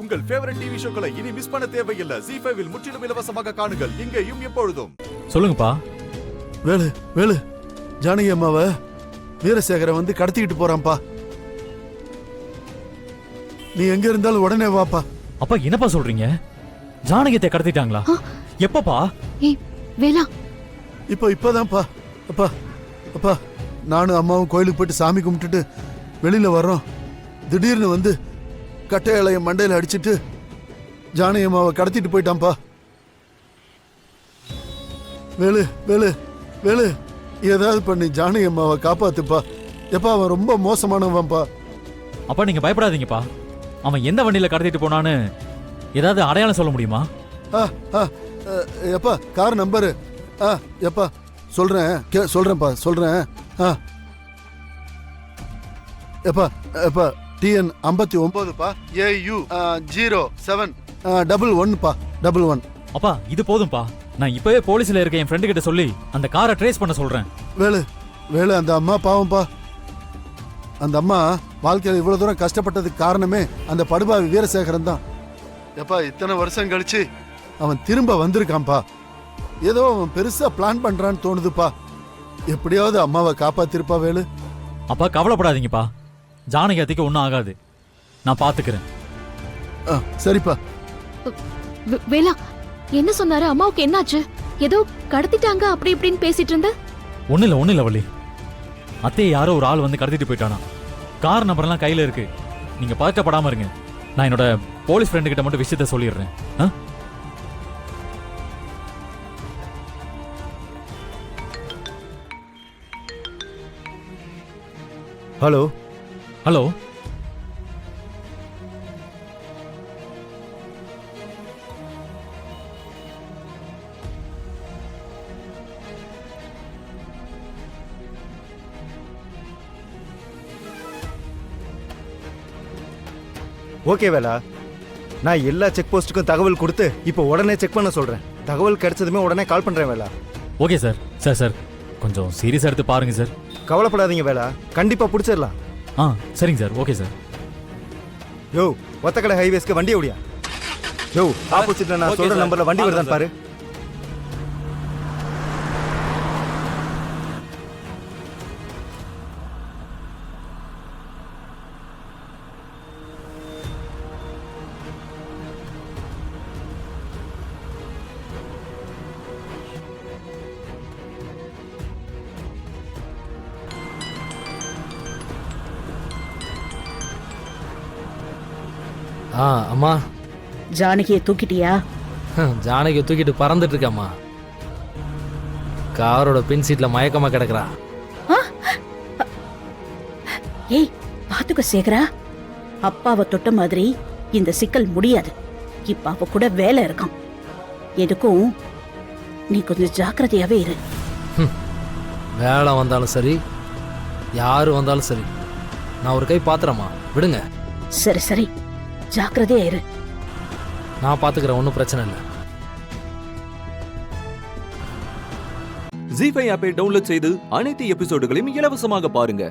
உங்கள் favourite TV ஷோக்களை இனி miss பண்ண தேவையில்லை. ZEE5 இல் முற்றிலும் இலவசமாக காணுங்கள். இங்கேயும் எப்பொழுதும். சொல்லுங்கப்பா. வேலு வேலு, ஜானகி அம்மாவை வீரசேகரன் வந்து கடத்திக்கிட்டு போறான்ப்பா. நீ எங்க இருந்தாலும் உடனே வாப்பா. அப்பா என்னப்பா சொல்றீங்க? ஜானகியத்தை கடத்திட்டாங்களா? எப்பப்பா? ஏய் வேலா, இப்பதான்ப்பா. அப்பா அப்பா, நானும் அம்மாவும் கோயிலுக்கு போயிட்டு சாமி கும்பிட்டுட்டு வெளியில வர்றோம். திடீர்னு வந்து கட்டையாளைய மண்டையில அடிச்சிட்டு ஜானகி அம்மாவை கடத்திட்டு போயிட்டான்ப்பா. வேலு வேலு வேலு, ஏதாவது பண்ணி ஜானகி அம்மாவை காப்பாத்துப்பா. எப்பா, அவன் ரொம்ப மோசமானவன்பா. அப்பா நீங்க பயப்படாதீங்கப்பா. அவன் எந்த வண்டியில கடத்திட்டு போனான்னு ஏதாவது அடையாளம் சொல்ல முடியுமா? எப்பா, கார் நம்பரு எப்பா சொல்றேன், சொல்றேன்ப்பா சொல்றேன். எப்பா எப்பா, TN 59பா, AU 0711பா, 11. அப்பா இது போதும்பா. நான் இப்பவே போலீஸ்ல இருக்க என் ஃப்ரெண்டு கிட்ட சொல்லி அந்த காரை ட்ரேஸ் பண்ண சொல்றேன். வேலு வேலு, அந்த அம்மா பாவம்பா. அந்த அம்மா வாழ்க்கையில் இவ்வளவு தூரம் கஷ்டப்பட்டதுக்கு காரணமே அந்த படுபாவி வீரசேகரன் தான். எப்பா, இத்தனை வருஷம் கழிச்சு அவன் திரும்ப வந்திருக்கான்பா. ஏதோ அவன் பெருசா பிளான் பண்றான்னு தோணுதுப்பா. எப்படியாவது அம்மாவை காப்பாத்திருப்பா வேலு. அப்பா கவலைப்படாதீங்கப்பா, ஜானகி அத்தைக்கு ஒன்றும் ஆகாது, நான் பாத்துக்கிறேன். சரிப்பா. வேலா என்ன சொன்னாரு? அம்மாவுக்கு என்னாச்சு? ஏதோ கடத்திட்டாங்க அப்படி இப்படின்னு பேசிட்டு இருந்த. ஒண்ணு இல்ல வள்ளி, அத்தையை யாரோ ஒரு ஆள் வந்து கடத்திட்டு போயிட்டானா. கார் நம்பர்லாம் கையில இருக்கு. நீங்க பதட்டப்படாம இருங்க. நான் என்னோட போலீஸ் ஃப்ரெண்டு கிட்ட மட்டும் விஷயத்த சொல்லிடுறேன். ஹலோ ஹலோ, ஓகே வேலா, நான் எல்லா செக் போஸ்ட்டுக்கும் தகவல் கொடுத்து இப்போ உடனே செக் பண்ண சொல்றேன். தகவல் கிடைச்சதுமே உடனே கால் பண்றேன் வேலா. Okay sir. சார் கொஞ்சம் சீரியஸா எடுத்து பாருங்க சார். கவலைப்படாதீங்க வேலா, கண்டிப்பா பிடிச்சிடலாம். சரிங்க சார். Okay sir. யோ, ஒத்தக்கடை ஹைவேஸ்க்கு வண்டி ஓடியா? யோ, ஆப்போசிட்ல நான் சொல்ற நம்பர்ல வண்டி வருதான் பாரு. அம்மா, ஜானகியை தூக்கிட்டியா? ஜானகியை தூக்கிட்டு பறந்துட்டு இருக்கம்மா. காரோட பின் சீட்ல மயக்கமா கிடக்குறா. ஏய் பாத்துக்க சேகரா, அப்பாவை தொட்ட மாதிரி இந்த சிக்கல் முடியாது. இப்ப அவ கூட வேலை இருக்கான். எதுக்கும் நீ கொஞ்சம் ஜாக்கிரதையாவே இரு. வேலை வந்தாலும் சரி, யாரு வந்தாலும் சரி, நான் ஒரு கை பாத்துறேம்மா, விடுங்க. சரி சரி, ஜாக்கிரதையா இரு. நான் பாத்துக்கிறேன், ஒன்றும் பிரச்சனை இல்லை. ZEE5 ஆப்பை டவுன்லோட் செய்து அனைத்து எபிசோடுகளையும் இலவசமாக பாருங்க.